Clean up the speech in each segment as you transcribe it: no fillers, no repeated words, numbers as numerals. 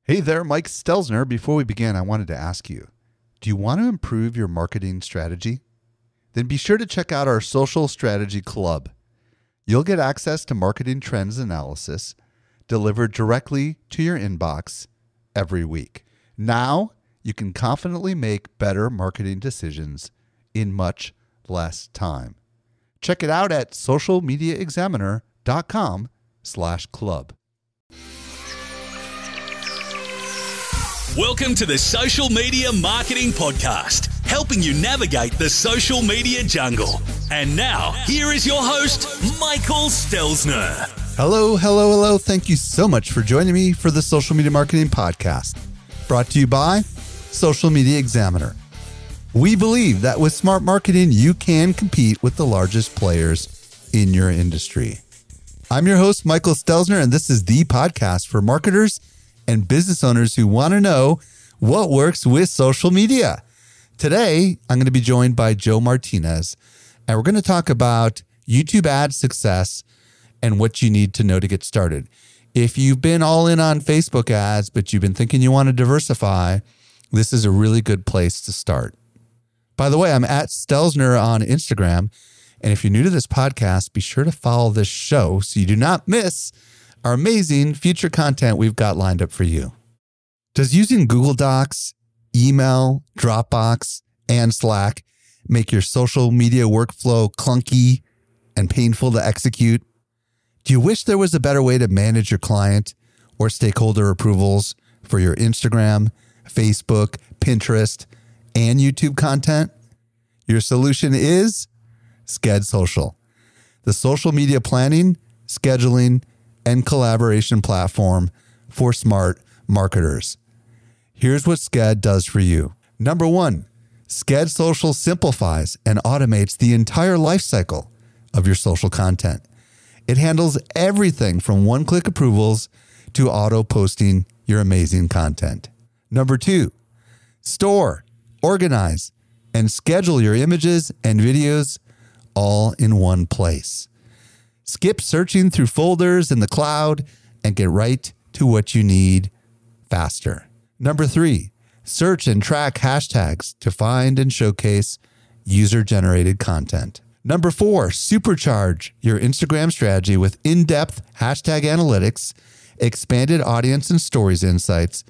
Hey there, Mike Stelzner. Before we begin, I wanted to ask you, do you want to improve your marketing strategy? Then be sure to check out our Social Strategy Club. You'll get access to marketing trends analysis delivered directly to your inbox every week. Now, you can confidently make better marketing decisions in much less time. Check it out at socialmediaexaminer.com/club. Welcome to the Social Media Marketing Podcast, helping you navigate the social media jungle. And now, here is your host, Michael Stelzner. Hello. Thank you so much for joining me for the Social Media Marketing Podcast, brought to you by Social Media Examiner. We believe that with smart marketing, you can compete with the largest players in your industry. I'm your host, Michael Stelzner, and this is the podcast for marketers and business owners who want to know what works with social media. Today, I'm going to be joined by Joe Martinez, and we're going to talk about YouTube ad success and what you need to know to get started. If you've been all in on Facebook ads, but you've been thinking you want to diversify, this is a really good place to start. By the way, I'm at Stelzner on Instagram, and if you're new to this podcast, be sure to follow this show so you do not miss our amazing future content we've got lined up for you. Does using Google Docs, email, Dropbox, and Slack make your social media workflow clunky and painful to execute? Do you wish there was a better way to manage your client or stakeholder approvals for your Instagram, Facebook, Pinterest, and YouTube content? Your solution is Sked Social, the social media planning, scheduling, and collaboration platform for smart marketers. Here's what Sked does for you. Number one, Sked Social simplifies and automates the entire lifecycle of your social content. It handles everything from one-click approvals to auto-posting your amazing content. Number two, store, organize, and schedule your images and videos all in one place. Skip searching through folders in the cloud and get right to what you need faster. Number three, search and track hashtags to find and showcase user-generated content. Number four, supercharge your Instagram strategy with in-depth hashtag analytics, expanded audience and stories insights,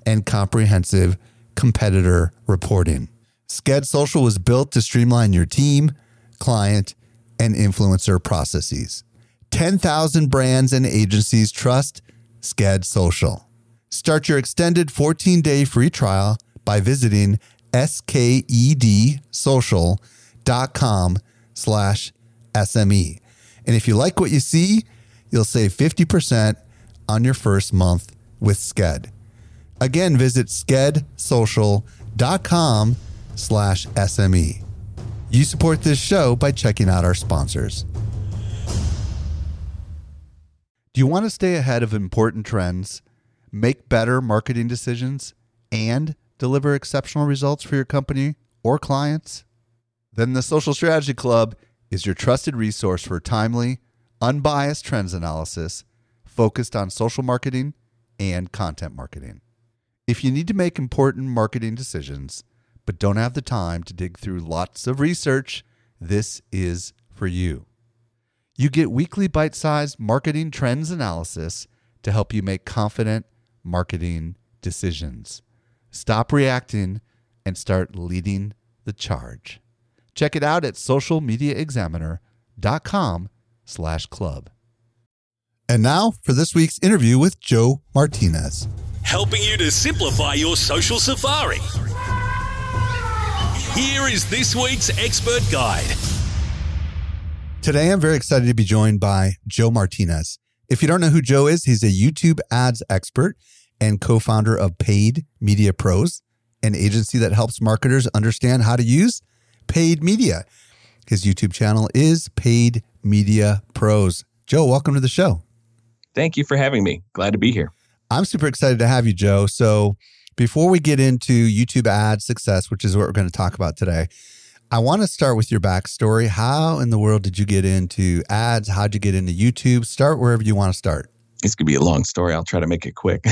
and comprehensive competitor reporting. Sked Social was built to streamline your team, client, and influencer processes. 10,000 brands and agencies trust Sked Social. Start your extended 14-day free trial by visiting skedsocial.com/SME. And if you like what you see, you'll save 50% on your first month with Sked. Again, visit skedsocial.com/SME. You support this show by checking out our sponsors. Do you want to stay ahead of important trends, make better marketing decisions, and deliver exceptional results for your company or clients? Then the Social Strategy Club is your trusted resource for timely, unbiased trends analysis focused on social marketing and content marketing. If you need to make important marketing decisions, but don't have the time to dig through lots of research, this is for you. You get weekly bite-sized marketing trends analysis to help you make confident marketing decisions. Stop reacting and start leading the charge. Check it out at socialmediaexaminer.com/club. And now for this week's interview with Joe Martinez. Helping you to simplify your social safari. Here is this week's expert guide. Today, I'm very excited to be joined by Joe Martinez. If you don't know who Joe is, he's a YouTube ads expert and co-founder of Paid Media Pros, an agency that helps marketers understand how to use paid media. His YouTube channel is Paid Media Pros. Joe, welcome to the show. Thank you for having me. Glad to be here. I'm super excited to have you, Joe. So before we get into YouTube ad success, which is what we're going to talk about today, I want to start with your backstory. How in the world did you get into ads? How'd you get into YouTube? Start wherever you want to start. This could be a long story. I'll try to make it quick.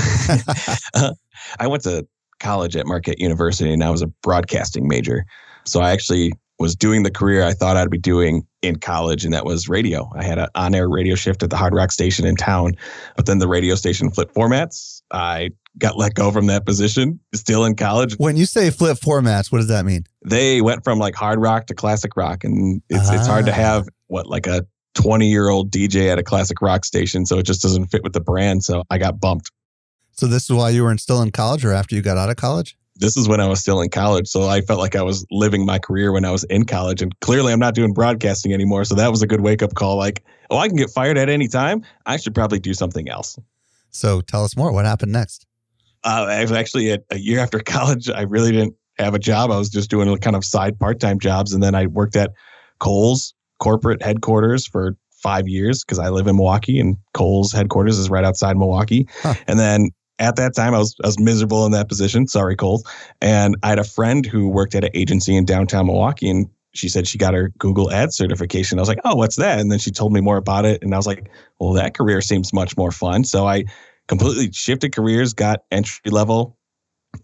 I went to college at Marquette University, and I was a broadcasting major. So I actually was doing the career I thought I'd be doing in college, and that was radio. I had an on-air radio shift at the Hard Rock station in town, but then the radio station flipped formats. I got let go from that position, still in college. When you say flip formats, what does that mean? They went from like hard rock to classic rock, and it's hard to have like a 20-year-old DJ at a classic rock station, so it just doesn't fit with the brand. So I got bumped. So this is why you were still in college, or after you got out of college? This is when I was still in college. So I felt like I was living my career when I was in college, and clearly I'm not doing broadcasting anymore. So that was a good wake-up call. Like, oh, I can get fired at any time. I should probably do something else. So tell us more. What happened next? Actually, a year after college, I really didn't have a job. I was just doing kind of side part-time jobs. And then I worked at Kohl's corporate headquarters for 5 years because I live in Milwaukee, and Kohl's headquarters is right outside Milwaukee. Huh. And then at that time, I was miserable in that position. Sorry, Kohl's. And I had a friend who worked at an agency in downtown Milwaukee, and she said she got her Google Ads certification. I was like, oh, what's that? And then she told me more about it. And I was like, well, that career seems much more fun. So I completely shifted careers, got entry level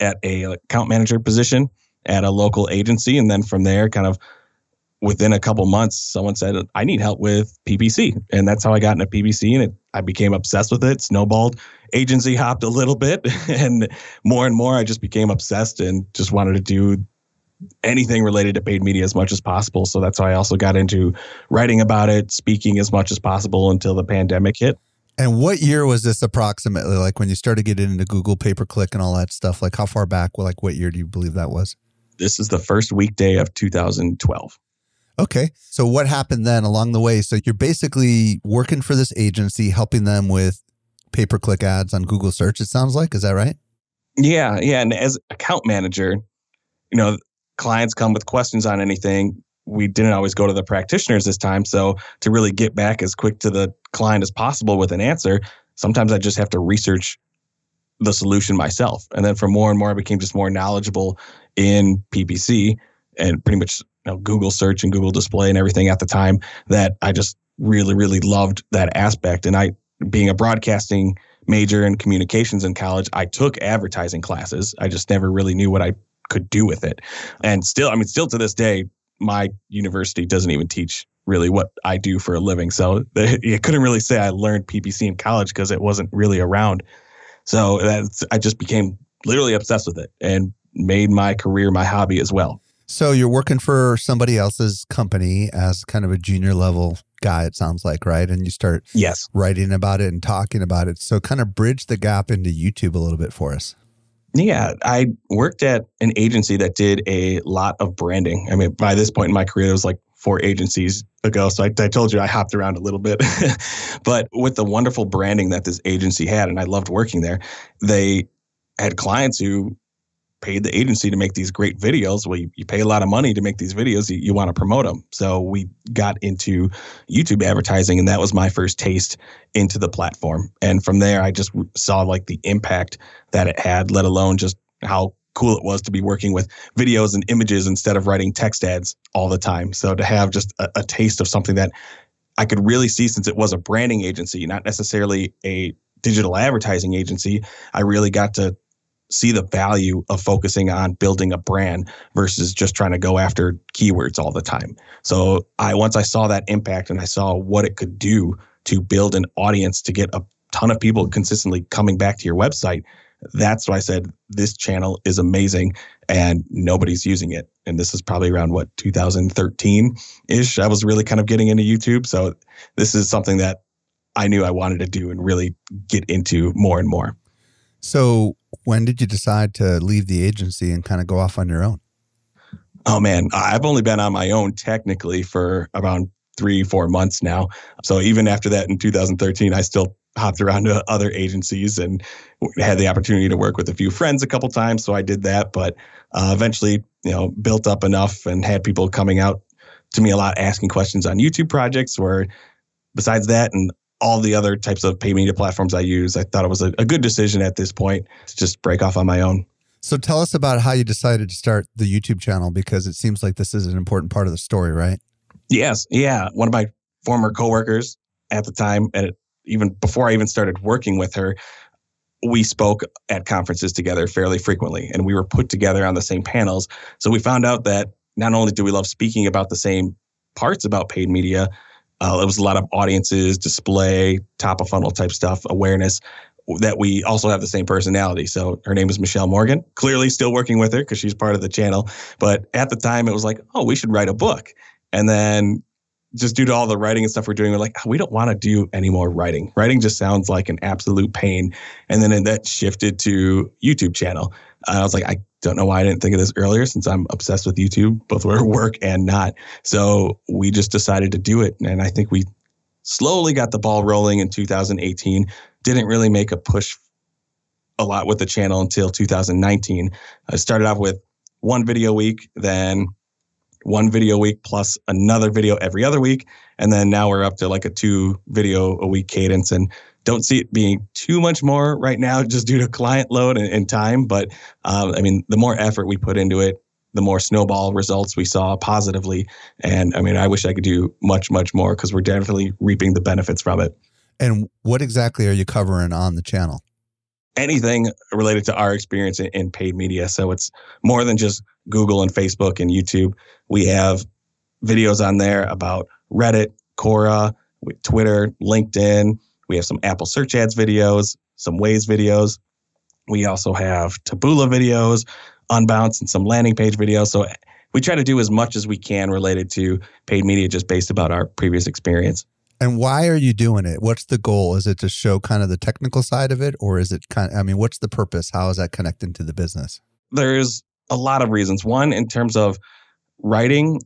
at a account manager position at a local agency. And then from there, kind of within a couple months, someone said, I need help with PPC. And that's how I got into PPC. And I became obsessed with it, snowballed, agency hopped a little bit. And more, I just became obsessed and just wanted to do anything related to paid media as much as possible. So that's why I also got into writing about it, speaking as much as possible until the pandemic hit. And what year was this approximately? Like when you started getting into Google pay-per-click and all that stuff, like how far back, like what year do you believe that was? This is the first weekday of 2012. Okay. So what happened then along the way? So you're basically working for this agency, helping them with pay-per-click ads on Google search, it sounds like. Is that right? Yeah. And as account manager, clients come with questions on anything. We didn't always go to the practitioners this time. So to really get back as quick to the client as possible with an answer, sometimes I just have to research the solution myself. And then for more and more, I became just more knowledgeable in PPC and pretty much Google search and Google display and everything at the time, that I just really, really loved that aspect. And I, being a broadcasting major in communications in college, I took advertising classes. I just never really knew what I could do with it. And still to this day, my university doesn't even teach really what I do for a living. So you couldn't really say I learned PPC in college because it wasn't really around. So I just became literally obsessed with it and made my career my hobby as well. So you're working for somebody else's company as kind of a junior level guy, it sounds like, right? And you start writing about it and talking about it. So kind of bridge the gap into YouTube a little bit for us. Yeah, I worked at an agency that did a lot of branding. I mean, by this point in my career, it was like 4 agencies ago. So I told you I hopped around a little bit. But with the wonderful branding that this agency had, and I loved working there, they had clients who paid the agency to make these great videos. Well, you pay a lot of money to make these videos. You want to promote them. So we got into YouTube advertising, and that was my first taste into the platform. And from there, I just saw like the impact that it had, let alone just how cool it was to be working with videos and images instead of writing text ads all the time. So to have just a taste of something that I could really see, since it was a branding agency, not necessarily a digital advertising agency, I really got to see the value of focusing on building a brand versus just trying to go after keywords all the time. So once I saw that impact and I saw what it could do to build an audience, to get a ton of people consistently coming back to your website, that's why I said this channel is amazing and nobody's using it. And this is probably around 2013-ish. I was really kind of getting into YouTube. So this is something that I knew I wanted to do and really get into more and more. So when did you decide to leave the agency and kind of go off on your own? Oh, man, I've only been on my own technically for around 3-4 months now. So even after that in 2013, I still hopped around to other agencies and had the opportunity to work with a few friends a couple times. So I did that, but eventually, built up enough and had people coming out to me a lot, asking questions on YouTube projects, where besides that and all the other types of paid media platforms I use, I thought it was a good decision at this point to just break off on my own. So tell us about how you decided to start the YouTube channel, because it seems like this is an important part of the story, right? Yes. Yeah. One of my former coworkers at the time at even before I even started working with her, we spoke at conferences together fairly frequently, and we were put together on the same panels. So we found out that not only do we love speaking about the same parts about paid media, it was a lot of audiences, display, top of funnel type stuff, awareness, that we also have the same personality. So her name is Michelle Morgan, clearly still working with her because she's part of the channel. But at the time it was like, oh, we should write a book. And then just due to all the writing and stuff we're doing, we're like, we don't want to do any more writing. Writing just sounds like an absolute pain. And then that shifted to YouTube channel. I was like, I don't know why I didn't think of this earlier, since I'm obsessed with YouTube, both where work and not. So we just decided to do it. And I think we slowly got the ball rolling in 2018. Didn't really make a push a lot with the channel until 2019. I started off with one video a week, then one video a week plus another video every other week. And then now we're up to like a 2 video a week cadence, and don't see it being too much more right now just due to client load and time. But I mean, the more effort we put into it, the more snowball results we saw positively. And I mean, I wish I could do much, much more because we're definitely reaping the benefits from it. And what exactly are you covering on the channel? Anything related to our experience in paid media. So it's more than just Google and Facebook and YouTube. We have videos on there about Reddit, Quora, Twitter, LinkedIn. We have some Apple search ads videos, some Waze videos. We also have Taboola videos, Unbounce, and some landing page videos. So we try to do as much as we can related to paid media, just based about our previous experience. And why are you doing it? What's the goal? Is it to show kind of the technical side of it? Or is it kind of, I mean, what's the purpose? How is that connected to the business? There's a lot of reasons. One, in terms of writing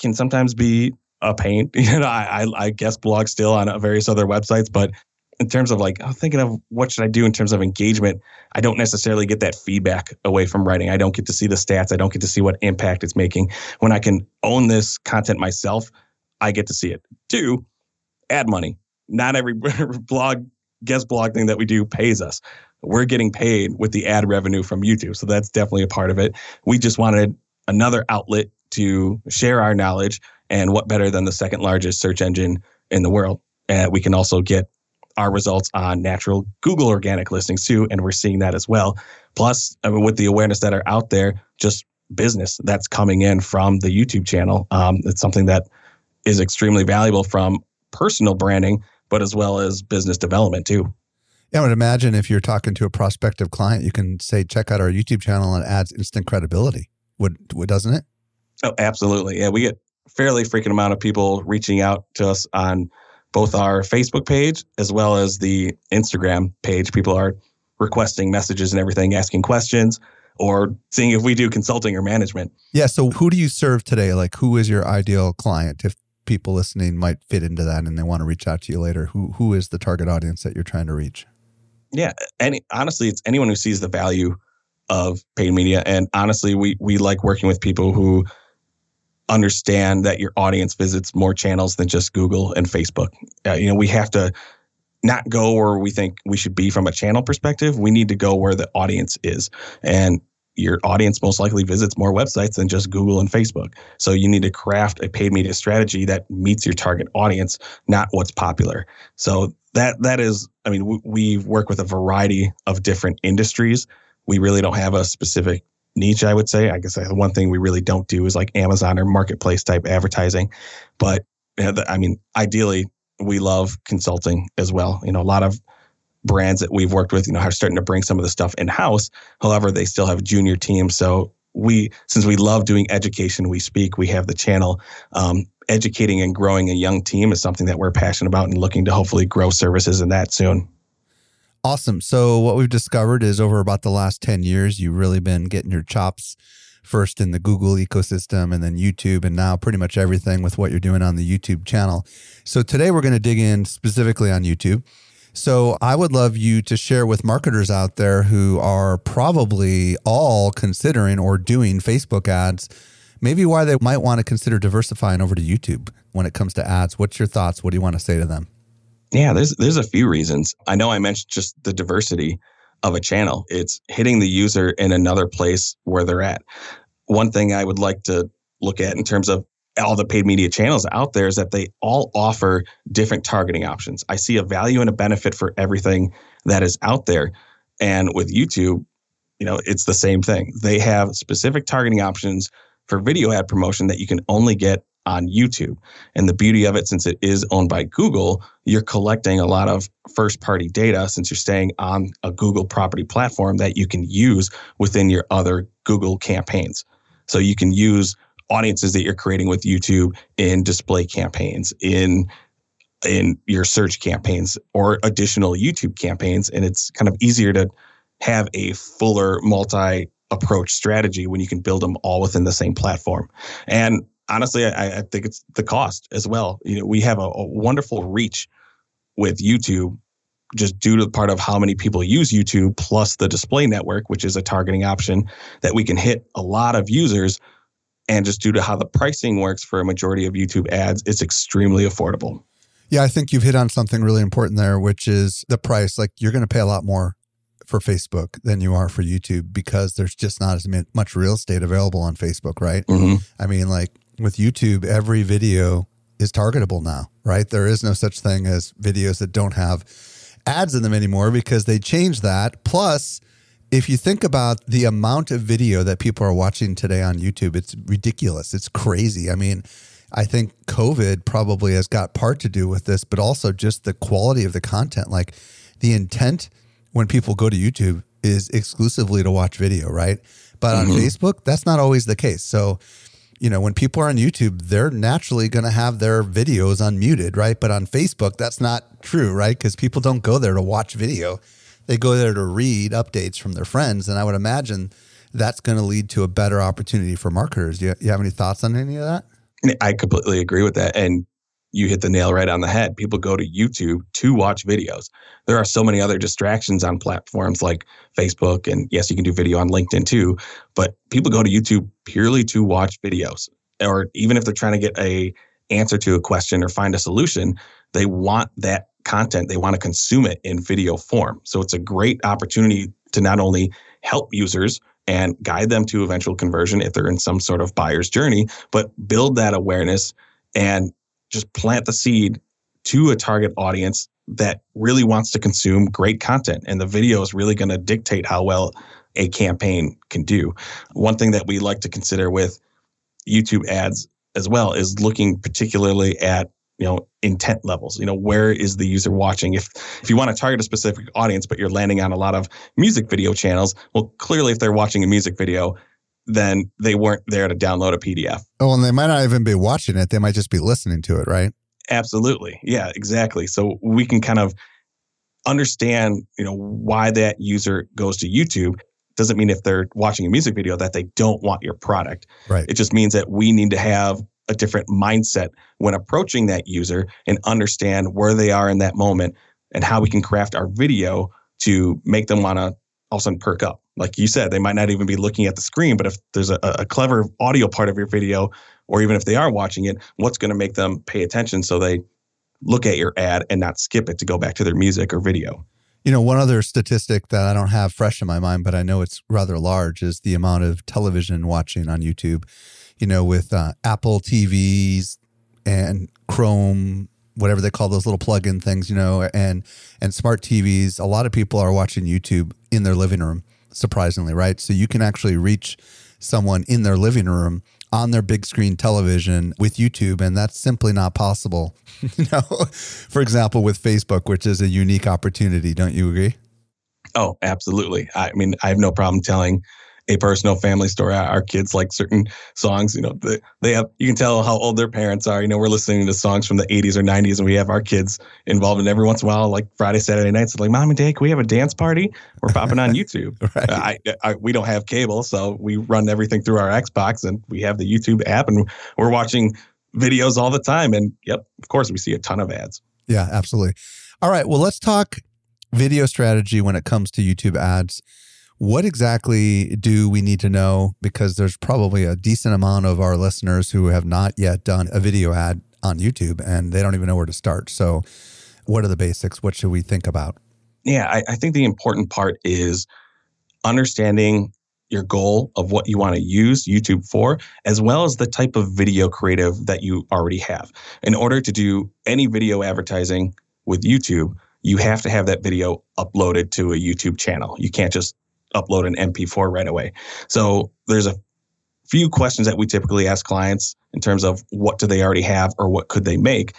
can sometimes be a pain. You know, I guess blog still on various other websites, but in terms of like, I'm thinking of what should I do in terms of engagement, I don't necessarily get that feedback away from writing. I don't get to see the stats. I don't get to see what impact it's making. When I can own this content myself, I get to see it. 2, ad money. Not every guest blog thing that we do pays us. We're getting paid with the ad revenue from YouTube. So that's definitely a part of it. We just wanted another outlet to share our knowledge, and what better than the second largest search engine in the world. And we can also get our results on natural Google organic listings too. And we're seeing that as well. Plus, I mean, with the awareness that are out there, just business that's coming in from the YouTube channel. It's something that is extremely valuable from personal branding, but as well as business development too. Yeah, I would imagine if you're talking to a prospective client, you can say, check out our YouTube channel, and it adds instant credibility. Doesn't it? Oh, absolutely. Yeah, we get fairly frequent amount of people reaching out to us on both our Facebook page as well as the Instagram page. People are requesting messages and everything, asking questions, or seeing if we do consulting or management. Yeah. So who do you serve today? Like, who is your ideal client? If people listening might fit into that and they want to reach out to you later, who is the target audience that you're trying to reach? Yeah. Honestly, it's anyone who sees the value of paid media. And honestly, we like working with people who understand that your audience visits more channels than just Google and Facebook. We have to not go where we think we should be from a channel perspective. We need to go where the audience is. And your audience most likely visits more websites than just Google and Facebook. So you need to craft a paid media strategy that meets your target audience, not what's popular. So that is, I mean, we work with a variety of different industries. We really don't have a specific niche, I would say. I guess the one thing we really don't do is like Amazon or marketplace type advertising. But I mean, ideally, we love consulting as well. A lot of brands that we've worked with, are starting to bring some of the stuff in-house. However, they still have junior teams. So since we love doing education, we have the channel. Educating and growing a young team is something that we're passionate about and looking to hopefully grow services in that soon. Awesome. So what we've discovered is over about the last 10 years, you've really been getting your chops first in the Google ecosystem and then YouTube, and now pretty much everything with what you're doing on the YouTube channel. So today we're going to dig in specifically on YouTube. So I would love you to share with marketers out there who are probably all considering or doing Facebook ads, maybe why they might want to consider diversifying over to YouTube when it comes to ads. What's your thoughts? What do you want to say to them? Yeah, there's a few reasons. I know I mentioned just the diversity of a channel. It's hitting the user in another place where they're at. One thing I would like to look at in terms of all the paid media channels out there is that they all offer different targeting options. I see a value and a benefit for everything that is out there. And with YouTube, it's the same thing. They have specific targeting options for video ad promotion that you can only get on YouTube. And the beauty of it, since it is owned by Google, you're collecting a lot of first-party data since you're staying on a Google property platform that you can use within your other Google campaigns. So you can use audiences that you're creating with YouTube in display campaigns, in your search campaigns, or additional YouTube campaigns. And it's kind of easier to have a fuller multi-approach strategy when you can build them all within the same platform. And honestly, I think it's the cost as well. We have a wonderful reach with YouTube just due to the part of how many people use YouTube, plus the display network, which is a targeting option that we can hit a lot of users. And just due to how the pricing works for a majority of YouTube ads, it's extremely affordable. Yeah, I think you've hit on something really important there, which is the price. Like, you're going to pay a lot more for Facebook than you are for YouTube because there's just not as much real estate available on Facebook, right? Mm-hmm. I mean, like with YouTube, every video is targetable now, right? There is no such thing as videos that don't have ads in them anymore because they changed that. Plus, if you think about the amount of video that people are watching today on YouTube, it's ridiculous. It's crazy. I mean, I think COVID probably has got part to do with this, but also just the quality of the content. Like, the intent when people go to YouTube is exclusively to watch video, right? But on Facebook, that's not always the case. So, when people are on YouTube, they're naturally going to have their videos unmuted, right? But on Facebook, that's not true, right? Because people don't go there to watch video. They go there to read updates from their friends. And I would imagine that's going to lead to a better opportunity for marketers. Do you have any thoughts on any of that? I completely agree with that. And you hit the nail right on the head. People go to YouTube to watch videos. There are so many other distractions on platforms like Facebook. And yes, you can do video on LinkedIn too. But people go to YouTube purely to watch videos. Or even if they're trying to get an answer to a question or find a solution, they want that content. They want to consume it in video form. So it's a great opportunity to not only help users and guide them to eventual conversion if they're in some sort of buyer's journey, but build that awareness and just plant the seed to a target audience that really wants to consume great content. And the video is really going to dictate how well a campaign can do. One thing that we like to consider with YouTube ads as well is looking particularly at intent levels. Where is the user watching? If you want to target a specific audience, but you're landing on a lot of music video channels, well, clearly if they're watching a music video, then they weren't there to download a PDF. Oh, and they might not even be watching it. They might just be listening to it, right? Absolutely. Yeah, exactly. So we can kind of understand, why that user goes to YouTube. Doesn't mean if they're watching a music video that they don't want your product. Right. It just means that we need to have a different mindset when approaching that user and understand where they are in that moment and how we can craft our video to make them want to all of a sudden perk up. Like you said, they might not even be looking at the screen, but if there's a clever audio part of your video, or even if they are watching it, what's going to make them pay attention so they look at your ad and not skip it to go back to their music or video? One other statistic that I don't have fresh in my mind, but I know it's rather large, is the amount of television watching on YouTube. With Apple TVs and Chrome, whatever they call those little plug-in things, and smart TVs, a lot of people are watching YouTube in their living room, surprisingly, right? So you can actually reach someone in their living room on their big screen television with YouTube, and that's simply not possible, for example, with Facebook, which is a unique opportunity. Don't you agree? Oh, absolutely. I mean, I have no problem telling a personal family story. Our kids like certain songs, they have, you can tell how old their parents are. We're listening to songs from the 80s or 90s, and we have our kids involved. And every once in a while, like Friday, Saturday nights, it's like, Mom and Dad, can we have a dance party? We're popping on YouTube. Right. We don't have cable, so we run everything through our Xbox, and we have the YouTube app, and we're watching videos all the time. And yep, of course, we see a ton of ads. Yeah, absolutely. All right. Well, let's talk video strategy when it comes to YouTube ads. What exactly do we need to know? Because there's probably a decent amount of our listeners who have not yet done a video ad on YouTube and they don't even know where to start. So what are the basics? What should we think about? Yeah, I think the important part is understanding your goal of what you want to use YouTube for, as well as the type of video creative that you already have. In order to do any video advertising with YouTube, you have to have that video uploaded to a YouTube channel. You can't just upload an MP4 right away. So there's a few questions that we typically ask clients in terms of what do they already have or what could they make?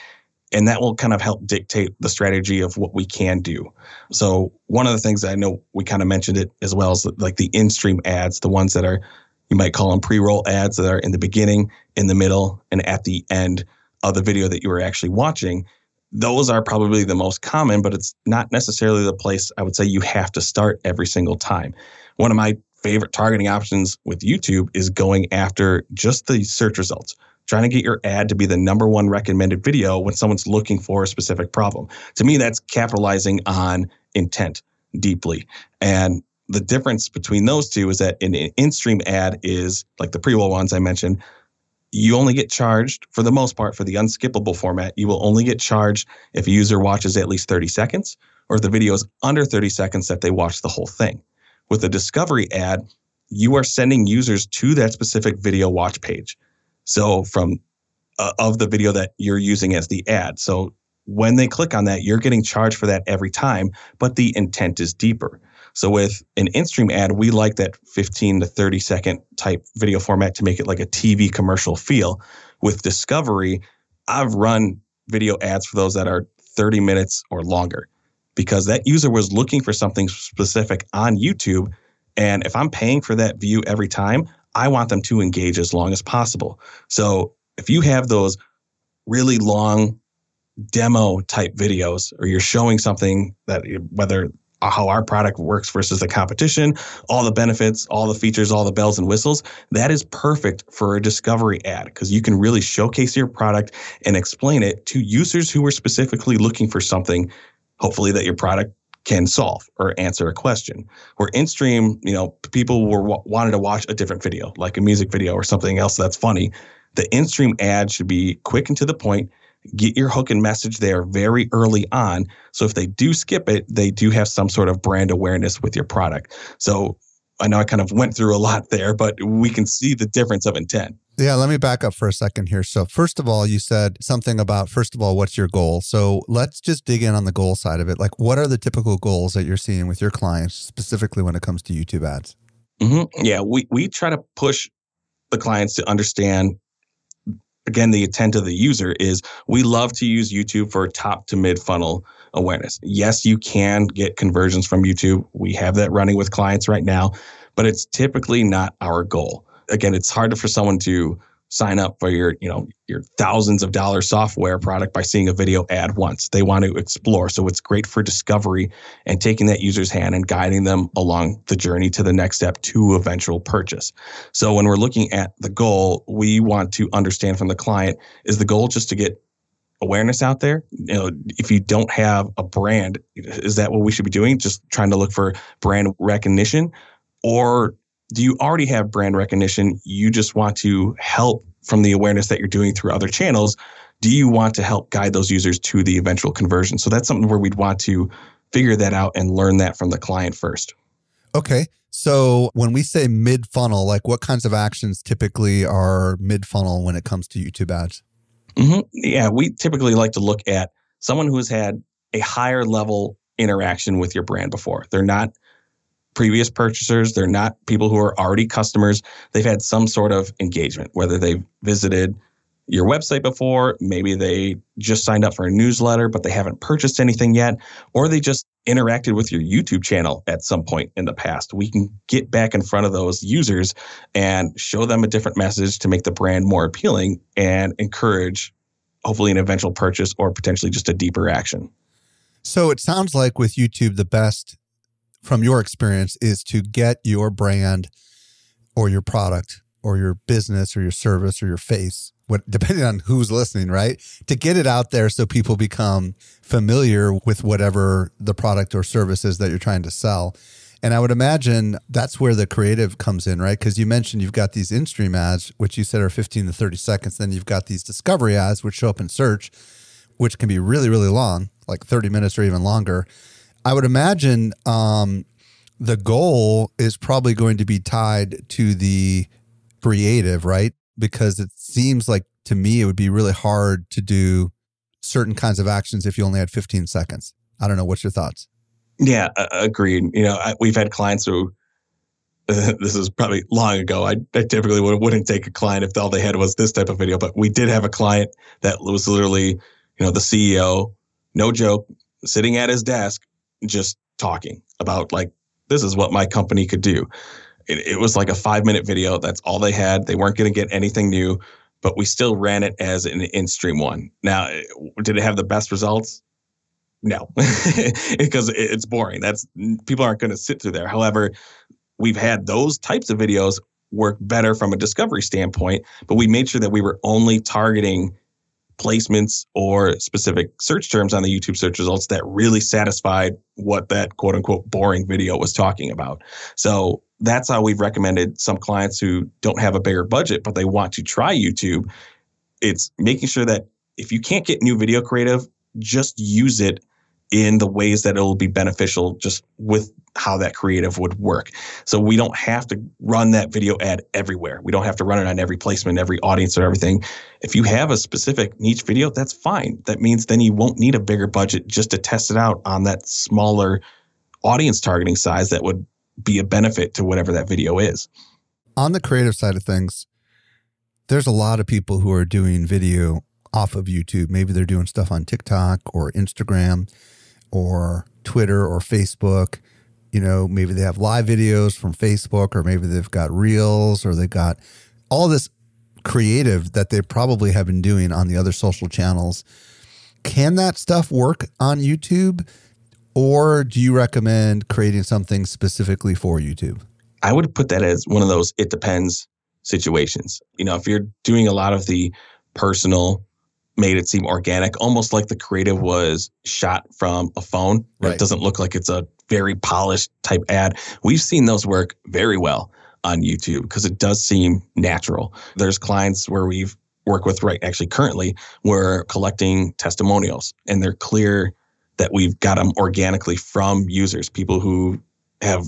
And that will kind of help dictate the strategy of what we can do. So one of the things that I know we kind of mentioned it as well is like the in-stream ads, the ones that are, you might call them pre-roll ads that are in the beginning, in the middle, and at the end of the video that you were actually watching. Those are probably the most common, but it's not necessarily the place I would say you have to start every single time. One of my favorite targeting options with YouTube is going after just the search results, trying to get your ad to be the #1 recommended video when someone's looking for a specific problem. To me, that's capitalizing on intent deeply. And the difference between those two is that an in-stream ad is like the pre-roll ones I mentioned. You only get charged, for the most part, for the unskippable format. You will only get charged if a user watches at least 30 seconds, or if the video is under 30 seconds that they watch the whole thing. With a discovery ad, you are sending users to that specific video watch page. So from of the video that you're using as the ad. So when they click on that, you're getting charged for that every time, but the intent is deeper. So with an in-stream ad, we like that 15 to 30 second type video format to make it like a TV commercial feel. With discovery, I've run video ads for those that are 30 minutes or longer because that user was looking for something specific on YouTube. And if I'm paying for that view every time, I want them to engage as long as possible. So if you have those really long demo type videos, or you're showing something that whether how our product works versus the competition, all the benefits, all the features, all the bells and whistles, that is perfect for a discovery ad because you can really showcase your product and explain it to users who are specifically looking for something, hopefully that your product can solve or answer a question. Where in-stream, people wanted to watch a different video, like a music video or something else that's funny. The in-stream ad should be quick and to the point. Get your hook and message there very early on. So if they do skip it, they do have some sort of brand awareness with your product. So I know I kind of went through a lot there, but we can see the difference of intent. Yeah, let me back up for a second here. So first of all, you said something about, first of all, what's your goal? So let's just dig in on the goal side of it. Like, what are the typical goals that you're seeing with your clients, specifically when it comes to YouTube ads? Mm-hmm. Yeah, we try to push the clients to understand, again, the intent of the user is we love to use YouTube for top to mid funnel awareness. Yes, you can get conversions from YouTube. We have that running with clients right now, but it's typically not our goal. Again, it's hard for someone to sign up for your thousands of dollars software product by seeing a video ad once. They want to explore. So it's great for discovery and taking that user's hand and guiding them along the journey to the next step to eventual purchase. So when we're looking at the goal, we want to understand from the client, is the goal just to get awareness out there? If you don't have a brand, is that what we should be doing? Just trying to look for brand recognition? Or do you already have brand recognition? You just want to help from the awareness that you're doing through other channels. Do you want to help guide those users to the eventual conversion? So that's something where we'd want to figure that out and learn that from the client first. Okay. So when we say mid-funnel, like what kinds of actions typically are mid-funnel when it comes to YouTube ads? Mm-hmm. Yeah, we typically like to look at someone who has had a higher level interaction with your brand before. They're not previous purchasers. They're not people who are already customers. They've had some sort of engagement, whether they've visited your website before, maybe they just signed up for a newsletter, but they haven't purchased anything yet, or they just interacted with your YouTube channel at some point in the past. We can get back in front of those users and show them a different message to make the brand more appealing and encourage hopefully an eventual purchase or potentially just a deeper action. So it sounds like with YouTube, the best from your experience is to get your brand or your product or your business or your service or your face, depending on who's listening, right? To get it out there so people become familiar with whatever the product or service is that you're trying to sell. And I would imagine that's where the creative comes in, right? Because you mentioned you've got these in-stream ads, which you said are 15 to 30 seconds. Then you've got these discovery ads, which show up in search, which can be really, really long, like 30 minutes or even longer. I would imagine the goal is probably going to be tied to the creative, right? Because it seems like to me, it would be really hard to do certain kinds of actions if you only had 15 seconds. I don't know. What's your thoughts? Yeah, agreed. We've had clients who, this is probably long ago. I typically wouldn't take a client if all they had was this type of video, but we did have a client that was literally, the CEO, no joke, sitting at his desk, just talking about like, this is what my company could do. It was like a 5-minute video. That's all they had. They weren't going to get anything new, but we still ran it as an in-stream one. Now, did it have the best results? No, because it's boring. People aren't going to sit through there. However, we've had those types of videos work better from a discovery standpoint, but we made sure that we were only targeting placements or specific search terms on the YouTube search results that really satisfied what that quote unquote boring video was talking about. So that's how we've recommended some clients who don't have a bigger budget, but they want to try YouTube. It's making sure that if you can't get new video creative, just use it in the ways that it will be beneficial just with how that creative would work. So we don't have to run that video ad everywhere. We don't have to run it on every placement, every audience or everything. If you have a specific niche video, that's fine. That means then you won't need a bigger budget just to test it out on that smaller audience targeting size that would be a benefit to whatever that video is. On the creative side of things, there's a lot of people who are doing video off of YouTube. Maybe they're doing stuff on TikTok or Instagram or Twitter or Facebook. Maybe they have live videos from Facebook, or maybe they've got reels, or they've got all this creative that they probably have been doing on the other social channels. Can that stuff work on YouTube? Or do you recommend creating something specifically for YouTube? I would put that as one of those it depends situations. If you're doing a lot of the personal, made it seem organic, almost like the creative was shot from a phone. Right. It doesn't look like it's a very polished type ad. We've seen those work very well on YouTube because it does seem natural. There's clients where we've worked with currently, we're collecting testimonials, and they're clear that we've got them organically from users, people who have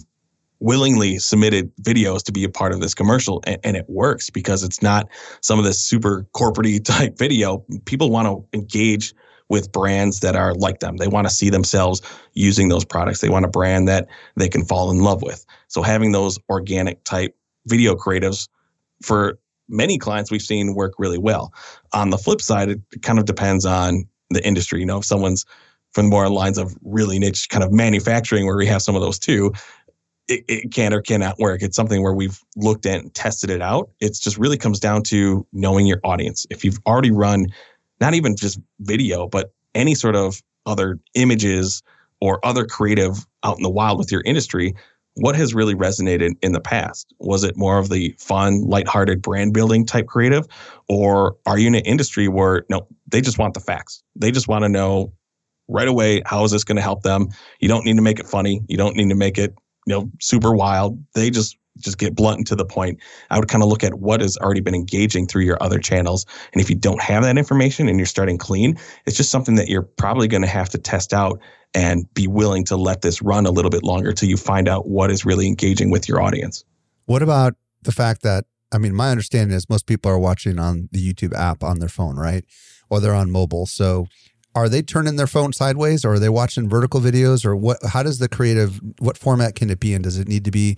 willingly submitted videos to be a part of this commercial, and it works because it's not some of this super corporate-y type video. People want to engage with brands that are like them. They want to see themselves using those products. They want a brand that they can fall in love with. So having those organic type video creatives for many clients we've seen work really well. On the flip side, it kind of depends on the industry. If someone's from more lines of really niche kind of manufacturing where we have some of those too, it can or cannot work. It's something where we've looked at and tested it out. It just really comes down to knowing your audience. If you've already run not even just video, but any sort of other images or other creative out in the wild with your industry, what has really resonated in the past? Was it more of the fun, lighthearted brand building type creative? Or are you in an industry where, no, they just want the facts. They just want to know right away, how is this going to help them? You don't need to make it funny. You don't need to make it super wild. They just get blunt and to the point. I would kind of look at what has already been engaging through your other channels. And if you don't have that information and you're starting clean, it's just something that you're probably going to have to test out and be willing to let this run a little bit longer till you find out what is really engaging with your audience. What about the fact that, my understanding is most people are watching on the YouTube app on their phone, right? Or they're on mobile. So are they turning their phone sideways, or are they watching vertical videos, or what? How does the creative, what format can it be in? Does it need to be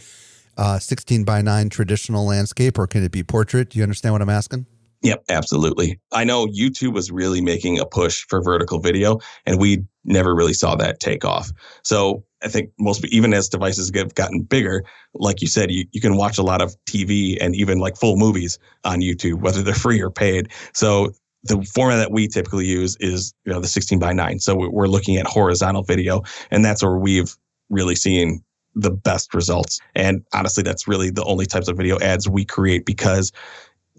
16:9 traditional landscape, or can it be portrait? Do you understand what I'm asking? Yep, absolutely. I know YouTube was really making a push for vertical video, and we never really saw that take off. So I think even as devices have gotten bigger, like you said, you can watch a lot of TV and even like full movies on YouTube, whether they're free or paid. So the format that we typically use is, the 16:9. So we're looking at horizontal video, and that's where we've really seen the best results. And honestly, that's really the only types of video ads we create because,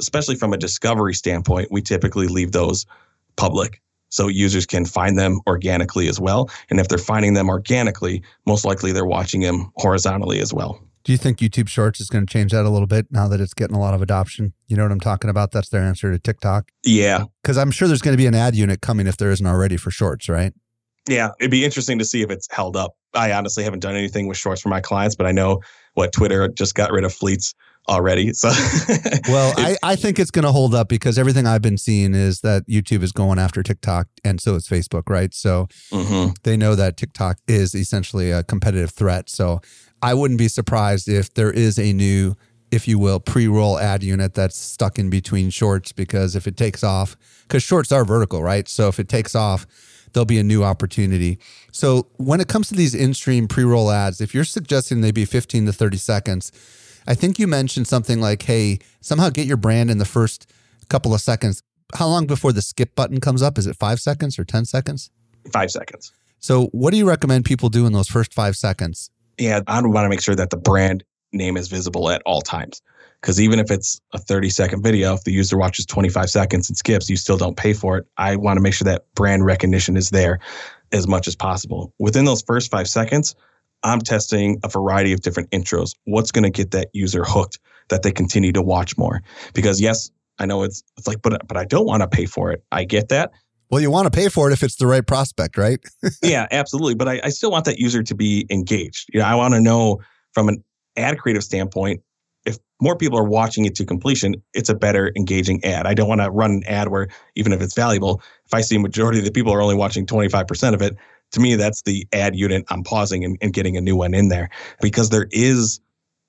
especially from a discovery standpoint, we typically leave those public so users can find them organically as well. And if they're finding them organically, most likely they're watching them horizontally as well. Do you think YouTube Shorts is going to change that a little bit now that it's getting a lot of adoption? You know what I'm talking about? That's their answer to TikTok. Yeah. Because I'm sure there's going to be an ad unit coming if there isn't already for Shorts, right? Yeah. It'd be interesting to see if it's held up I honestly haven't done anything with shorts for my clients, but I know Twitter just got rid of fleets already. So, well, I think it's going to hold up because everything I've been seeing is that YouTube is going after TikTok, and so is Facebook, right? So they know that TikTok is essentially a competitive threat. So I wouldn't be surprised if there is a new, if you will, pre-roll ad unit that's stuck in between shorts, because if it takes off, because shorts are vertical, right? So if it takes off, there'll be a new opportunity. So when it comes to these in-stream pre-roll ads, if you're suggesting they be 15 to 30 seconds, I think you mentioned something like, hey, somehow get your brand in the first couple of seconds. How long before the skip button comes up? Is it 5 seconds or 10 seconds? 5 seconds. So what do you recommend people do in those first 5 seconds? Yeah, I want to make sure that the brand name is visible at all times. Because even if it's a 30-second video, if the user watches 25 seconds and skips, you still don't pay for it. I want to make sure that brand recognition is there as much as possible. Within those first 5 seconds, I'm testing a variety of different intros. What's going to get that user hooked that they continue to watch more? Because yes, I know it's like, but I don't want to pay for it. I get that. Well, you want to pay for it if it's the right prospect, right? Yeah, absolutely. But I still want that user to be engaged. I want to know from an ad creative standpoint, if more people are watching it to completion, it's a better engaging ad. I don't want to run an ad where, even if it's valuable, if I see a majority of the people are only watching 25% of it, to me, that's the ad unit I'm pausing and getting a new one in there, because there is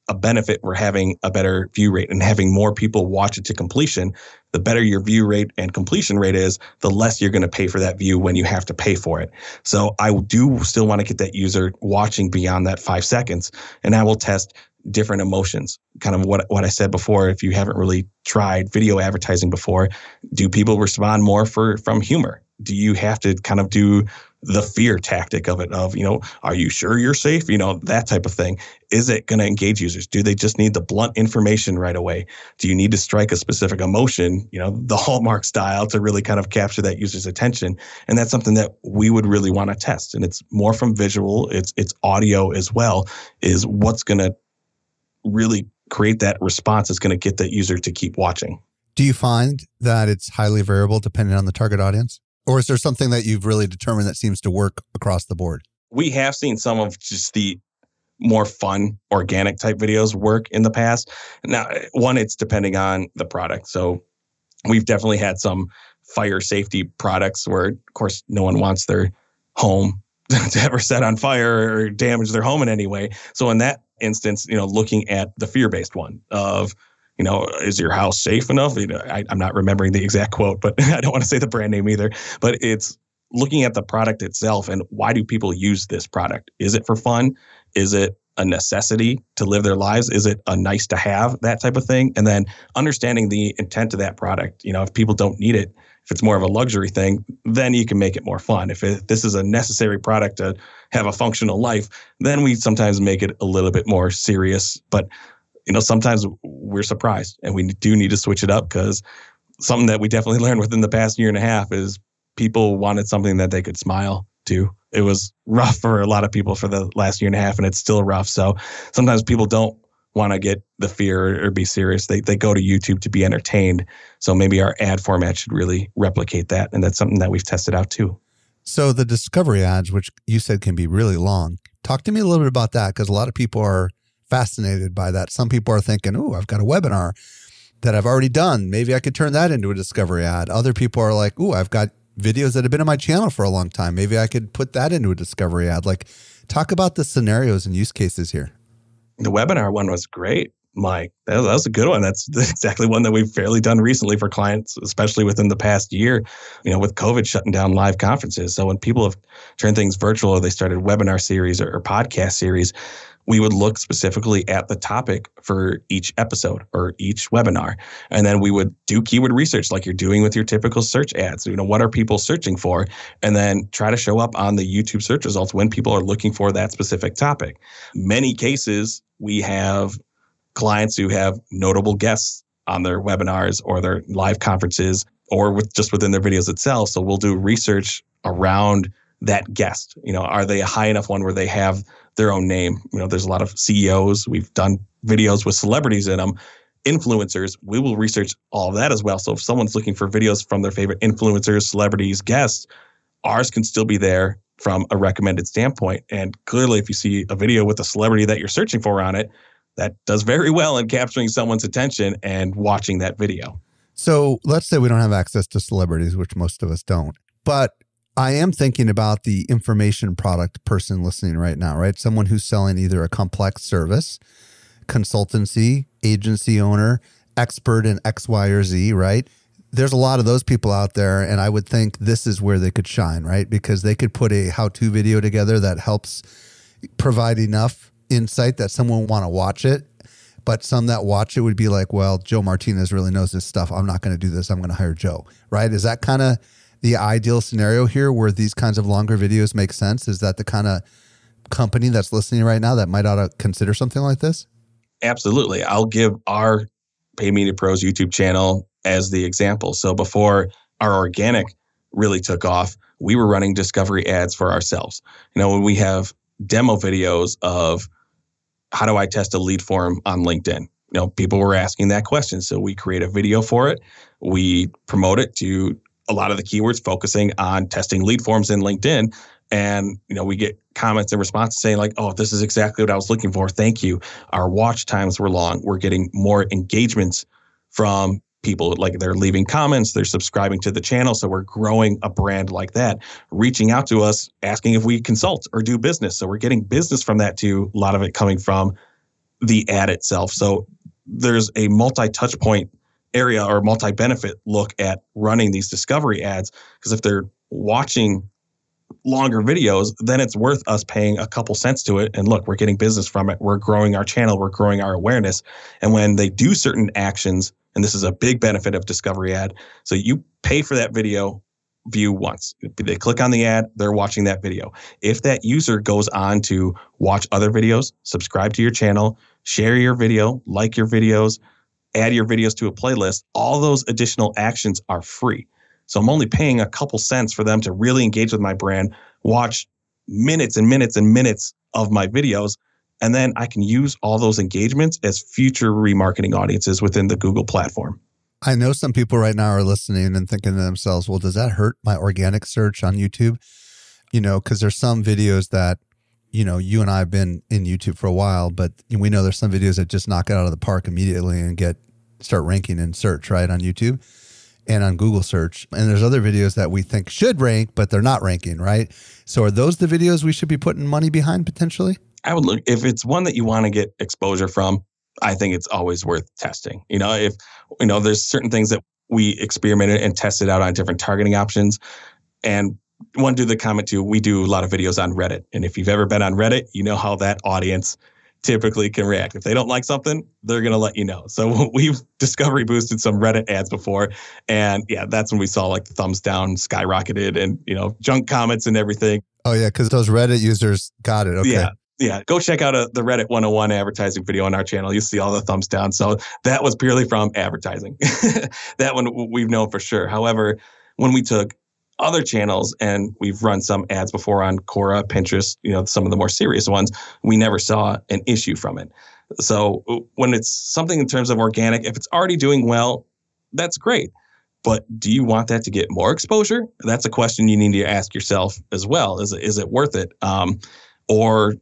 a benefit for having a better view rate and having more people watch it to completion. The better your view rate and completion rate is, the less you're going to pay for that view when you have to pay for it. So I do still want to get that user watching beyond that 5 seconds, and I will test different emotions. Kind of what I said before, if you haven't really tried video advertising before, do people respond more from humor? Do you have to kind of do the fear tactic of it, of, are you sure you're safe? That type of thing. Is it going to engage users? Do they just need the blunt information right away? Do you need to strike a specific emotion, the Hallmark style, to really kind of capture that user's attention? And that's something that we would really want to test. And it's more from visual, it's audio as well, is what's going to really create that response that's going to get that user to keep watching. Do you find that it's highly variable depending on the target audience? Or is there something that you've really determined that seems to work across the board? We have seen some of just the more fun, organic type videos work in the past. Now, one, it's depending on the product. So we've definitely had some fire safety products where, of course, no one wants their home to ever set on fire or damage their home in any way. So in that instance, looking at the fear-based one of, is your house safe enough? I'm not remembering the exact quote, but I don't want to say the brand name either. But it's looking at the product itself and, why do people use this product? Is it for fun? Is it a necessity to live their lives? Is it a nice to have, that type of thing? And then understanding the intent of that product. If people don't need it, if it's more of a luxury thing, then you can make it more fun. If this is a necessary product to have a functional life, then we sometimes make it a little bit more serious. But sometimes we're surprised, and we do need to switch it up, because something that we definitely learned within the past year and a half is people wanted something that they could smile to. It was rough for a lot of people for the last year and a half, and it's still rough. So sometimes people don't want to get the fear or be serious. They go to YouTube to be entertained. So maybe our ad format should really replicate that. And that's something that we've tested out too. So the discovery ads, which you said can be really long, talk to me a little bit about that, because a lot of people are fascinated by that. Some people are thinking, oh, I've got a webinar that I've already done. Maybe I could turn that into a discovery ad. Other people are like, oh, I've got videos that have been on my channel for a long time. Maybe I could put that into a discovery ad. Like, talk about the scenarios and use cases here. The webinar one was great, Mike. That was a good one. That's exactly one that we've fairly done recently for clients, especially within the past year, with COVID shutting down live conferences. So when people have turned things virtual, or they started webinar series or podcast series, we would look specifically at the topic for each episode or each webinar. And then we would do keyword research like you're doing with your typical search ads. What are people searching for? And then try to show up on the YouTube search results when people are looking for that specific topic. Many cases, we have clients who have notable guests on their webinars or their live conferences, or within their videos itself. So we'll do research around that guest. Are they a high enough one where they have their own name? There's a lot of CEOs. We've done videos with celebrities in them, influencers. We will research all of that as well. So if someone's looking for videos from their favorite influencers, celebrities, guests, ours can still be there from a recommended standpoint. And clearly, if you see a video with a celebrity that you're searching for on it, that does very well in capturing someone's attention and watching that video. So let's say we don't have access to celebrities, which most of us don't. But I am thinking about the information product person listening right now, right? Someone who's selling either a complex service, consultancy, agency owner, expert in X, Y, or Z, right? There's a lot of those people out there, and I would think this is where they could shine, right? Because they could put a how-to video together that helps provide enough insight that someone would want to watch it. But some that watch it would be like, well, Joe Martinez really knows this stuff. I'm not going to do this. I'm going to hire Joe, right? Is that kind of the ideal scenario here where these kinds of longer videos make sense? Is that the kind of company that's listening right now that might ought to consider something like this? Absolutely. I'll give our Paid Media Pros YouTube channel as the example. So before our organic really took off, we were running discovery ads for ourselves. When we have demo videos of how do I test a lead form on LinkedIn? People were asking that question. So we create a video for it. We promote it to a lot of the keywords focusing on testing lead forms in LinkedIn. And, we get comments and responses saying like, oh, this is exactly what I was looking for. Thank you. Our watch times were long. We're getting more engagements from people. Like they're leaving comments, they're subscribing to the channel. So we're growing a brand like that, reaching out to us, asking if we consult or do business. So we're getting business from that too. A lot of it coming from the ad itself. So there's a multi-touch point area or multi-benefit look at running these discovery ads. Because if they're watching longer videos, then it's worth us paying a couple cents to it. And look, we're getting business from it. We're growing our channel. We're growing our awareness. And when they do certain actions, and this is a big benefit of discovery ad, so you pay for that video view once. They click on the ad, they're watching that video. If that user goes on to watch other videos, subscribe to your channel, share your video, like your videos, add your videos to a playlist, all those additional actions are free. So I'm only paying a couple cents for them to really engage with my brand, watch minutes and minutes and minutes of my videos, and then I can use all those engagements as future remarketing audiences within the Google platform. I know some people right now are listening and thinking to themselves, well, does that hurt my organic search on YouTube? Because there's some videos that, you and I have been in YouTube for a while, but we know there's some videos that just knock it out of the park immediately and start ranking in search, right, on YouTube and on Google search. And there's other videos that we think should rank, but they're not ranking, right? So are those the videos we should be putting money behind potentially? I would look, if it's one that you want to get exposure from, I think it's always worth testing. If there's certain things that we experimented and tested out on different targeting options. And one do the comment too, we do a lot of videos on Reddit. And if you've ever been on Reddit, you know how that audience typically can react. If they don't like something, they're going to let you know. So we've discovery boosted some Reddit ads before. And yeah, that's when we saw like the thumbs down skyrocketed and, junk comments and everything. Oh yeah, because those Reddit users got it. Okay. Yeah. Go check out the Reddit 101 advertising video on our channel. You see all the thumbs down. So that was purely from advertising. That one we've known for sure. However, when we took other channels and we've run some ads before on Quora, Pinterest, some of the more serious ones, we never saw an issue from it. So when it's something in terms of organic, if it's already doing well, that's great. But do you want that to get more exposure? That's a question you need to ask yourself as well. Is it worth it? Or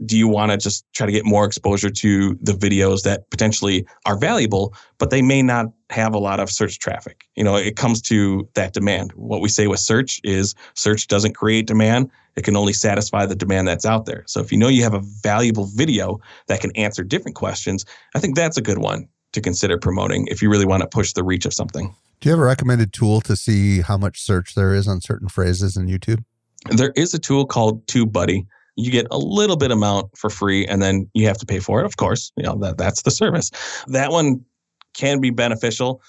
do you want to just try to get more exposure to the videos that potentially are valuable, but they may not have a lot of search traffic? It comes to that demand. What we say with search is search doesn't create demand. It can only satisfy the demand that's out there. So if you have a valuable video that can answer different questions, I think that's a good one to consider promoting if you really want to push the reach of something. Do you have a recommended tool to see how much search there is on certain phrases in YouTube? There is a tool called TubeBuddy. You get a little bit amount for free, and then you have to pay for it. Of course, that's the service. That one can be beneficial.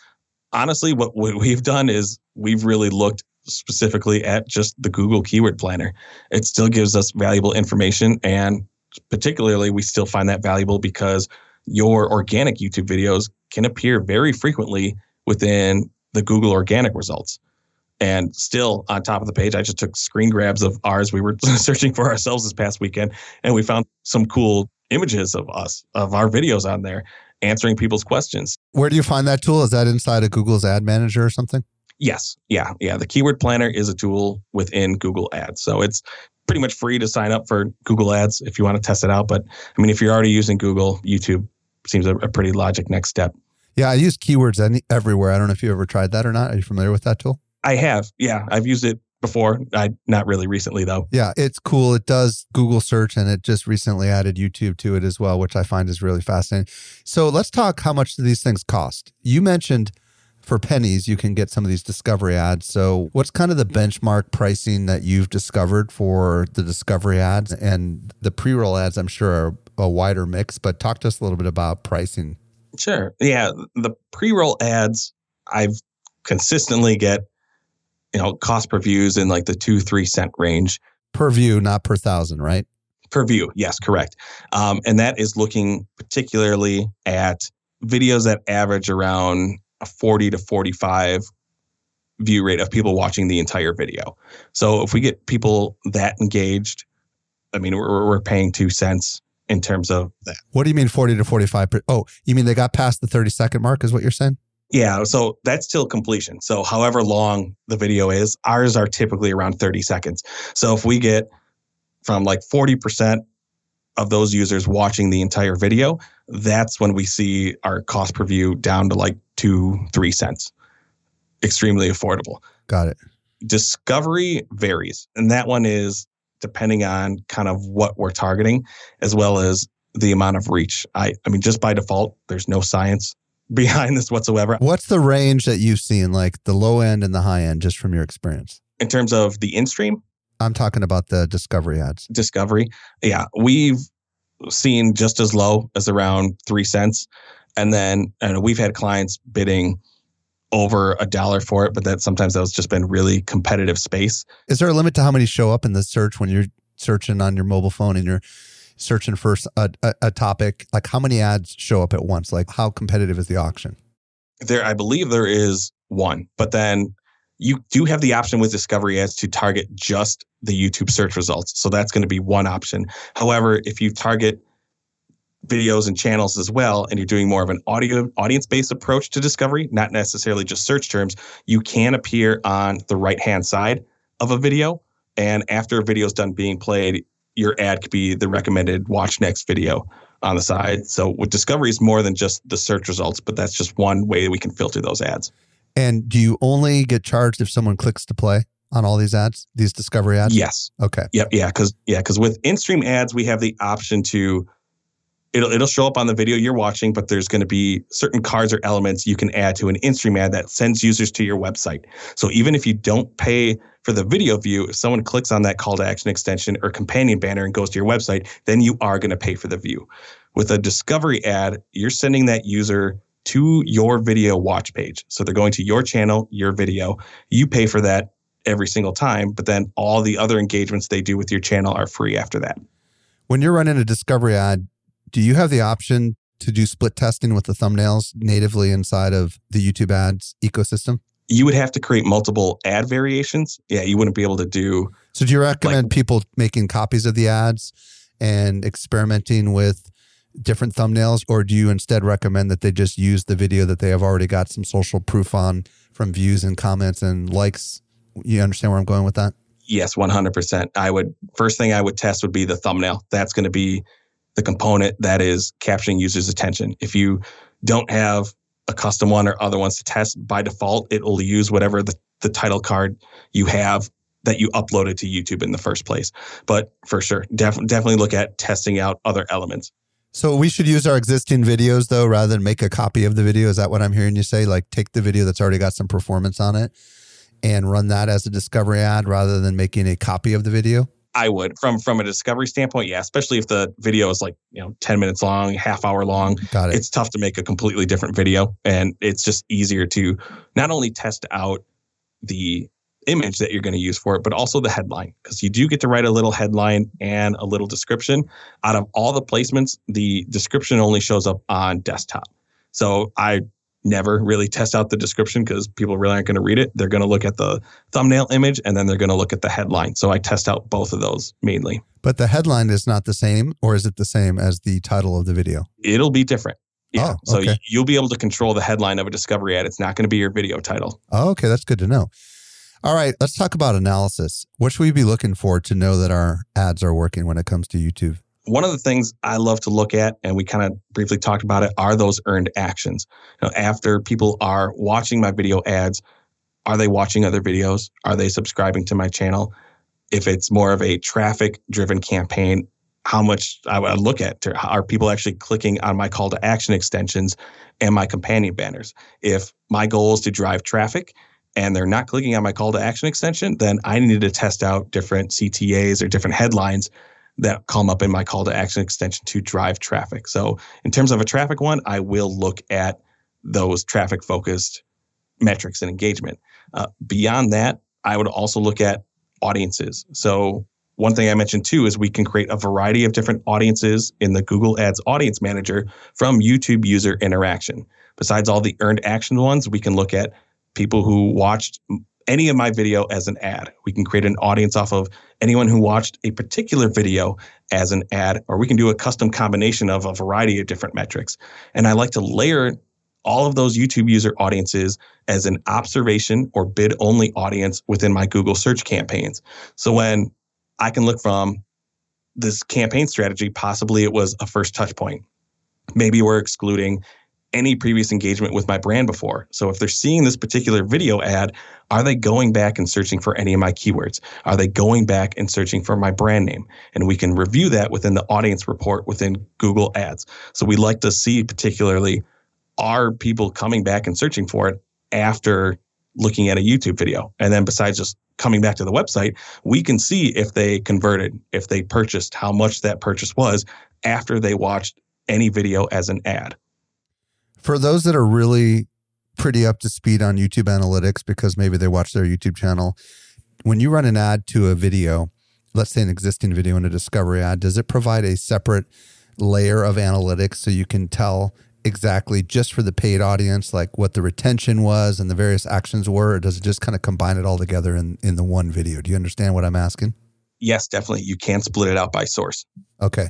Honestly, what we've done is we've really looked specifically at just the Google Keyword Planner. It still gives us valuable information, and particularly we still find that valuable because your organic YouTube videos can appear very frequently within the Google organic results. And still on top of the page, I just took screen grabs of ours. We were searching for ourselves this past weekend, and we found some cool images of us, of our videos on there, answering people's questions. Where do you find that tool? Is that inside of Google's Ad Manager or something? Yes. Yeah. The Keyword Planner is a tool within Google Ads. So it's pretty much free to sign up for Google Ads if you want to test it out. But I mean, if you're already using Google, YouTube seems a pretty logic next step. Yeah, I use keywords everywhere. I don't know if you ever tried that or not. Are you familiar with that tool? I have. Yeah, I've used it before. Not really recently, though. Yeah, it's cool. It does Google search, and it just recently added YouTube to it as well, which I find is really fascinating. So let's talk how much do these things cost. You mentioned for pennies, you can get some of these discovery ads. So what's kind of the benchmark pricing that you've discovered for the discovery ads? And the pre-roll ads, I'm sure, are a wider mix, but talk to us a little bit about pricing. Sure. Yeah. The pre-roll ads, I've consistently get, cost per views in like the 2-3 cent range. Per view, not per thousand, right? Per view. Yes, correct. And that is looking particularly at videos that average around a 40 to 45 view rate of people watching the entire video. So if we get people that engaged, I mean, we're paying 2 cents in terms of that. What do you mean 40 to 45? Oh, you mean they got past the 30-second mark is what you're saying? Yeah. So that's till completion. So however long the video is, ours are typically around 30 seconds. So if we get from like 40% of those users watching the entire video, that's when we see our cost per view down to like 2-3 cents. Extremely affordable. Got it. Discovery varies. And that one is depending on kind of what we're targeting, as well as the amount of reach. I mean, just by default, there's no science behind this whatsoever. What's the range that you've seen, like the low end and the high end, just from your experience? In terms of the in-stream? I'm talking about the discovery ads. Discovery. Yeah. We've seen just as low as around 3 cents. And then we've had clients bidding over $1 for it, but sometimes that's just been really competitive space. Is there a limit to how many show up in the search when you're searching on your mobile phone and you're searching for a topic? Like how many ads show up at once? Like how competitive is the auction? I believe there is one, but then you do have the option with discovery ads to target just the YouTube search results. So that's going to be one option. However, if you target videos and channels as well, and you're doing more of an audience-based approach to discovery, not necessarily just search terms, you can appear on the right-hand side of a video. And after a video is done being played, your ad could be the recommended watch next video on the side. So with discovery is more than just the search results, but that's just one way that we can filter those ads. And do you only get charged if someone clicks to play on all these ads, these discovery ads? Yes. Okay. Yep. Yeah. Because with in-stream ads, we have the option to it'll show up on the video you're watching, but there's going to be certain cards or elements you can add to an in-stream ad that sends users to your website. So even if you don't pay for the video view, if someone clicks on that call to action extension or companion banner and goes to your website, then you are going to pay for the view. With a discovery ad, you're sending that user to your video watch page. So they're going to your channel, your video. You pay for that every single time, but then all the other engagements they do with your channel are free after that. When you're running a discovery ad, do you have the option to do split testing with the thumbnails natively inside of the YouTube ads ecosystem? You would have to create multiple ad variations. Yeah, you wouldn't be able to do. So do you recommend people making copies of the ads and experimenting with different thumbnails, or do you instead recommend that they just use the video that they have already got some social proof on from views and comments and likes? You understand where I'm going with that? Yes, 100%. First thing I would test would be the thumbnail. That's going to be the component that is capturing users' attention. If you don't have a custom one or other ones to test, by default, it will use whatever the title card you have that you uploaded to YouTube in the first place. But for sure, definitely look at testing out other elements. So we should use our existing videos though, rather than make a copy of the video. Is that what I'm hearing you say? Like take the video that's already got some performance on it and run that as a discovery ad rather than making a copy of the video? I would, from a discovery standpoint, yeah, especially if the video is like 10 minutes long, half hour long. Got it. It's tough to make a completely different video, and it's just easier to not only test out the image that you're going to use for it, but also the headline, because you do get to write a little headline and a little description. Out of all the placements, the description only shows up on desktop. So I never really test out the description because people really aren't going to read it. They're going to look at the thumbnail image and then they're going to look at the headline. So I test out both of those mainly. But the headline is not the same, or is it the same as the title of the video? It'll be different. Yeah. Oh, okay. So you'll be able to control the headline of a discovery ad. It's not going to be your video title. Oh, okay. That's good to know. All right. Let's talk about analysis. What should we be looking for to know that our ads are working when it comes to YouTube? One of the things I love to look at, and we kind of briefly talked about it, are those earned actions. After people are watching my video ads, are they watching other videos? Are they subscribing to my channel? If it's more of a traffic-driven campaign, how much I would look at, are people actually clicking on my call to action extensions and my companion banners? If my goal is to drive traffic and they're not clicking on my call to action extension, then I need to test out different CTAs or different headlines that come up in my call to action extension to drive traffic. So in terms of a traffic one, I will look at those traffic focused metrics and engagement. Beyond that, I would also look at audiences. So one thing I mentioned too is we can create a variety of different audiences in the Google Ads Audience Manager from YouTube user interaction. Besides all the earned action ones, we can look at people who watched any of my video as an ad. We can create an audience off of anyone who watched a particular video as an ad, or we can do a custom combination of a variety of different metrics. And I like to layer all of those YouTube user audiences as an observation or bid only audience within my Google search campaigns. So when I can look from this campaign strategy, possibly it was a first touch point. Maybe we're excluding any previous engagement with my brand before. So if they're seeing this particular video ad, are they going back and searching for any of my keywords? Are they going back and searching for my brand name? And we can review that within the audience report within Google Ads. So we like to see particularly, are people coming back and searching for it after looking at a YouTube video? And then besides just coming back to the website, we can see if they converted, if they purchased, how much that purchase was after they watched any video as an ad. For those that are really pretty up to speed on YouTube analytics, because maybe they watch their YouTube channel, when you run an ad to a video, let's say an existing video and a discovery ad, does it provide a separate layer of analytics so you can tell exactly just for the paid audience, like what the retention was and the various actions were, or does it just kind of combine it all together in the one video? Do you understand what I'm asking? Yes, definitely. You can split it out by source. Okay.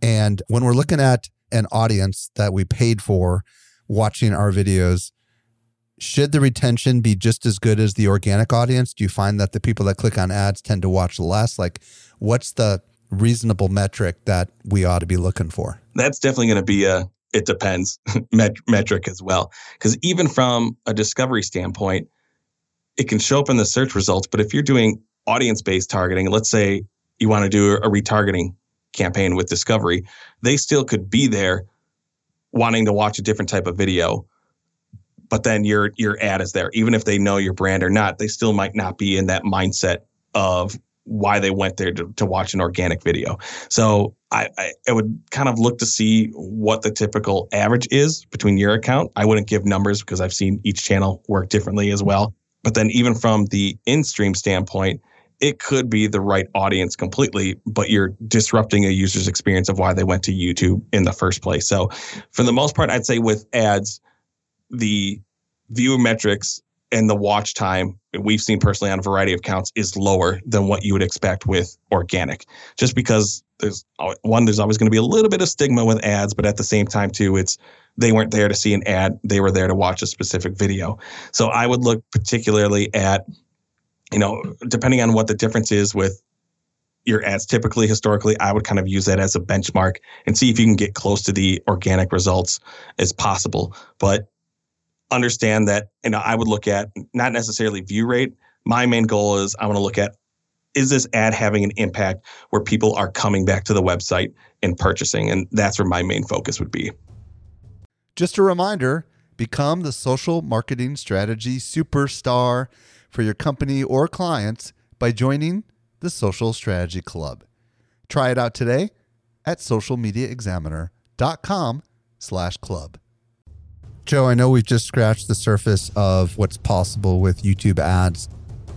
And when we're looking at an audience that we paid for watching our videos, should the retention be just as good as the organic audience? Do you find that the people that click on ads tend to watch less? Like, what's the reasonable metric that we ought to be looking for? That's definitely going to be it depends metric as well. Because even from a discovery standpoint, it can show up in the search results. But if you're doing audience-based targeting, let's say you want to do a retargeting campaign with discovery, they still could be there wanting to watch a different type of video, but then your ad is there. Even if they know your brand or not, they still might not be in that mindset of why they went there to watch an organic video. So I would kind of look to see what the typical average is between your account. I wouldn't give numbers because I've seen each channel work differently as well. But then even from the in-stream standpoint, it could be the right audience completely, but you're disrupting a user's experience of why they went to YouTube in the first place. So for the most part, I'd say with ads, the viewer metrics and the watch time we've seen personally on a variety of accounts is lower than what you would expect with organic, just because there's always going to be a little bit of stigma with ads, but at the same time too, they weren't there to see an ad. They were there to watch a specific video. So I would look particularly at, depending on what the difference is with your ads, typically, historically, I would kind of use that as a benchmark and see if you can get close to the organic results as possible. But understand that, I would look at not necessarily view rate. My main goal is I want to look at, is this ad having an impact where people are coming back to the website and purchasing? And that's where my main focus would be. Just a reminder, become the social marketing strategy superstar for your company or clients by joining the Social Strategy Club. Try it out today at socialmediaexaminer.com/club. Joe, I know we've just scratched the surface of what's possible with YouTube ads.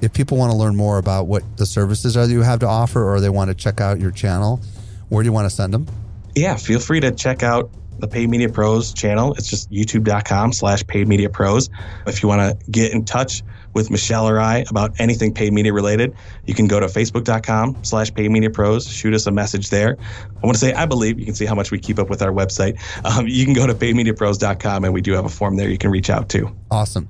If people want to learn more about what the services are that you have to offer, or they want to check out your channel, where do you want to send them? Yeah, feel free to check out the Paid Media Pros channel. It's just youtube.com/paidmediapros. If you want to get in touch with Michelle or I about anything paid media related, you can go to facebook.com/paidmediapros. Shoot us a message there. I want to say, I believe you can see how much we keep up with our website. You can go to paidmediapros.com and we do have a form there you can reach out to. Awesome.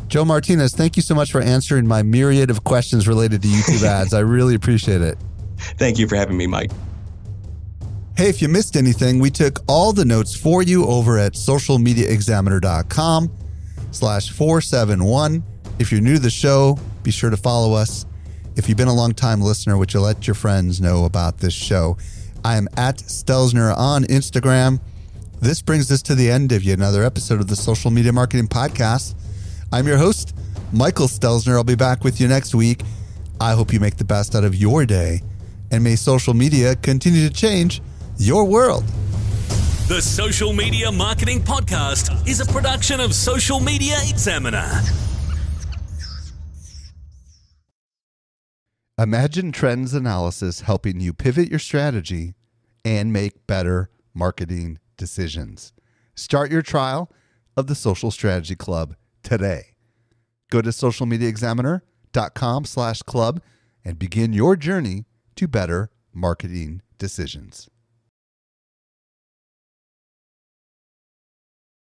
Joe Martinez, thank you so much for answering my myriad of questions related to YouTube ads. I really appreciate it. Thank you for having me, Mike. Hey, if you missed anything, we took all the notes for you over at socialmediaexaminer.com/471. If you're new to the show, be sure to follow us. If you've been a long-time listener, would you let your friends know about this show? I am at Stelzner on Instagram. This brings us to the end of yet another episode of the Social Media Marketing Podcast. I'm your host, Michael Stelzner. I'll be back with you next week. I hope you make the best out of your day, and may social media continue to change your world. The Social Media Marketing Podcast is a production of Social Media Examiner. Imagine Trends Analysis helping you pivot your strategy and make better marketing decisions. Start your trial of the Social Strategy Club today. Go to socialmediaexaminer.com/club and begin your journey to better marketing decisions.